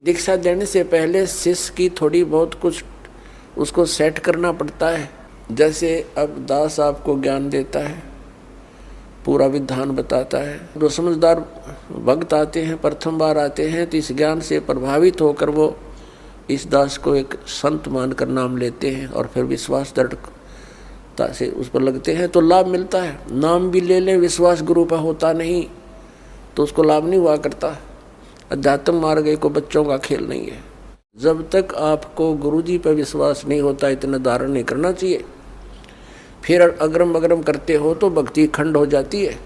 दीक्षा देने से पहले शिष्य की थोड़ी बहुत कुछ उसको सेट करना पड़ता है। जैसे अब दास आपको ज्ञान देता है, पूरा विधान बताता है। जो समझदार भक्त आते हैं, प्रथम बार आते हैं, तो इस ज्ञान से प्रभावित होकर वो इस दास को एक संत मानकर नाम लेते हैं और फिर विश्वास दृढ़ता से उस पर लगते हैं तो लाभ मिलता है। नाम भी ले लें, विश्वास गुरु पर होता नहीं तो उसको लाभ नहीं हुआ करता। अध्यात्म मार्ग को बच्चों का खेल नहीं है। जब तक आपको गुरुजी पर विश्वास नहीं होता, इतना धारण नहीं करना चाहिए। फिर अग्रम अग्रम करते हो तो भक्ति खंड हो जाती है।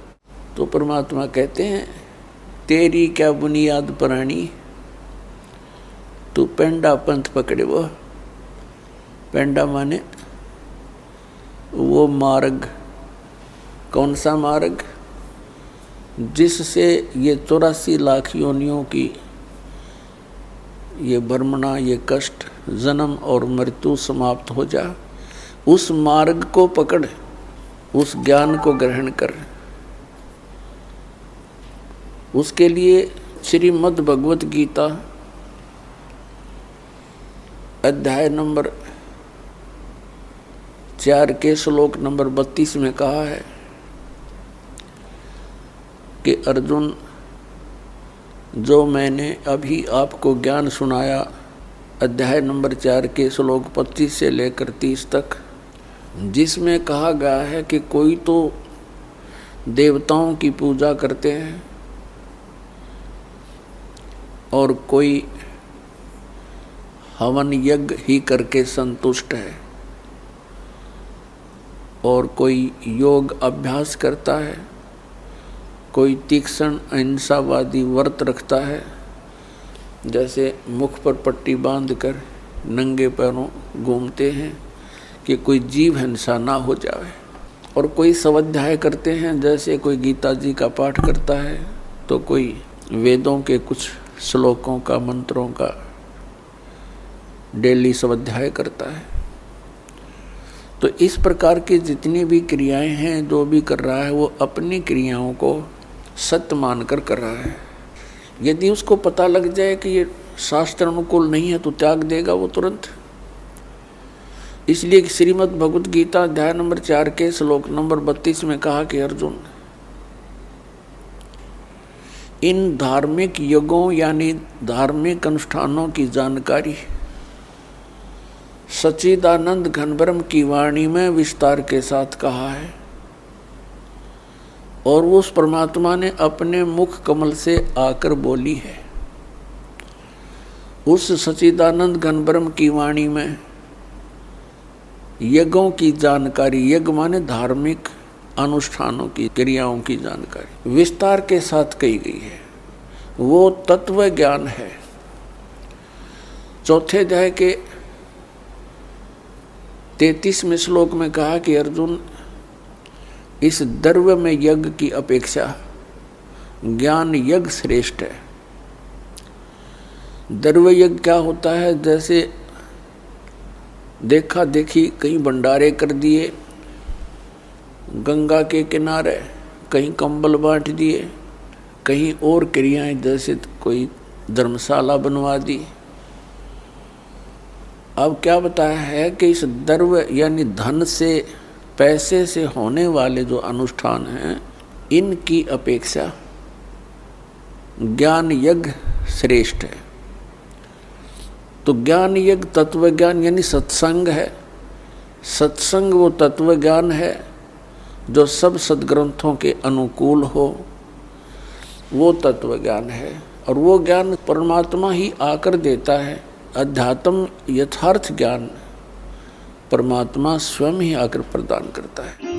तो परमात्मा कहते हैं, तेरी क्या बुनियाद पुरानी, तू पेंडा पंथ पकड़े। वो पेंडा माने वो मार्ग। कौन सा मार्ग? जिससे ये 84 लाख योनियों की ये भ्रमणा, ये कष्ट, जन्म और मृत्यु समाप्त हो जा। उस मार्ग को पकड़, उस ज्ञान को ग्रहण कर। उसके लिए श्रीमद् भगवत गीता अध्याय नंबर 4 के श्लोक नंबर 32 में कहा है कि अर्जुन, जो मैंने अभी आपको ज्ञान सुनाया, अध्याय नंबर 4 के श्लोक 25 से लेकर 30 तक, जिसमें कहा गया है कि कोई तो देवताओं की पूजा करते हैं और कोई हवन यज्ञ ही करके संतुष्ट है और कोई योग अभ्यास करता है, कोई तीक्ष्ण अहिंसावादी व्रत रखता है, जैसे मुख पर पट्टी बांधकर नंगे पैरों घूमते हैं कि कोई जीव हिंसा ना हो जाए, और कोई स्वाध्याय करते हैं, जैसे कोई गीता जी का पाठ करता है तो कोई वेदों के कुछ श्लोकों का, मंत्रों का डेली स्वाध्याय करता है। तो इस प्रकार की जितनी भी क्रियाएं हैं, जो भी कर रहा है वो अपनी क्रियाओं को सत्य मानकर कर रहा है। यदि उसको पता लग जाए कि ये शास्त्र अनुकूल नहीं है तो त्याग देगा वो तुरंत। इसलिए श्रीमद् भगवत गीता अध्याय नंबर 4 के श्लोक नंबर 32 में कहा कि अर्जुन, इन धार्मिक यज्ञों यानी धार्मिक अनुष्ठानों की जानकारी सच्चिदानंद घनब्रह्म की वाणी में विस्तार के साथ कहा है, और उस परमात्मा ने अपने मुख कमल से आकर बोली है। उस सच्चिदानंद घनब्रह्म की वाणी में यज्ञों की जानकारी, यज्ञ माने धार्मिक अनुष्ठानों की, क्रियाओं की जानकारी विस्तार के साथ कही गई है। वो तत्व ज्ञान है। चौथे अध्याय के 33वें श्लोक में कहा कि अर्जुन, इस द्रव्य में यज्ञ की अपेक्षा ज्ञान यज्ञ श्रेष्ठ है। द्रव्य यज्ञ क्या होता है? जैसे देखा देखी कहीं भंडारे कर दिए, गंगा के किनारे कहीं कंबल बांट दिए, कहीं और क्रियाएं, जैसे कोई धर्मशाला बनवा दी। अब क्या बताया है कि इस द्रव्य यानी धन से, पैसे से होने वाले जो अनुष्ठान हैं, इनकी अपेक्षा ज्ञान यज्ञ श्रेष्ठ है। तो ज्ञान यज्ञ तत्व ज्ञान यानी सत्संग है। सत्संग वो तत्व ज्ञान है जो सब सद्ग्रंथों के अनुकूल हो, वो तत्व ज्ञान है। और वो ज्ञान परमात्मा ही आकर देता है। अध्यात्म यथार्थ ज्ञान परमात्मा स्वयं ही आकर प्रदान करता है।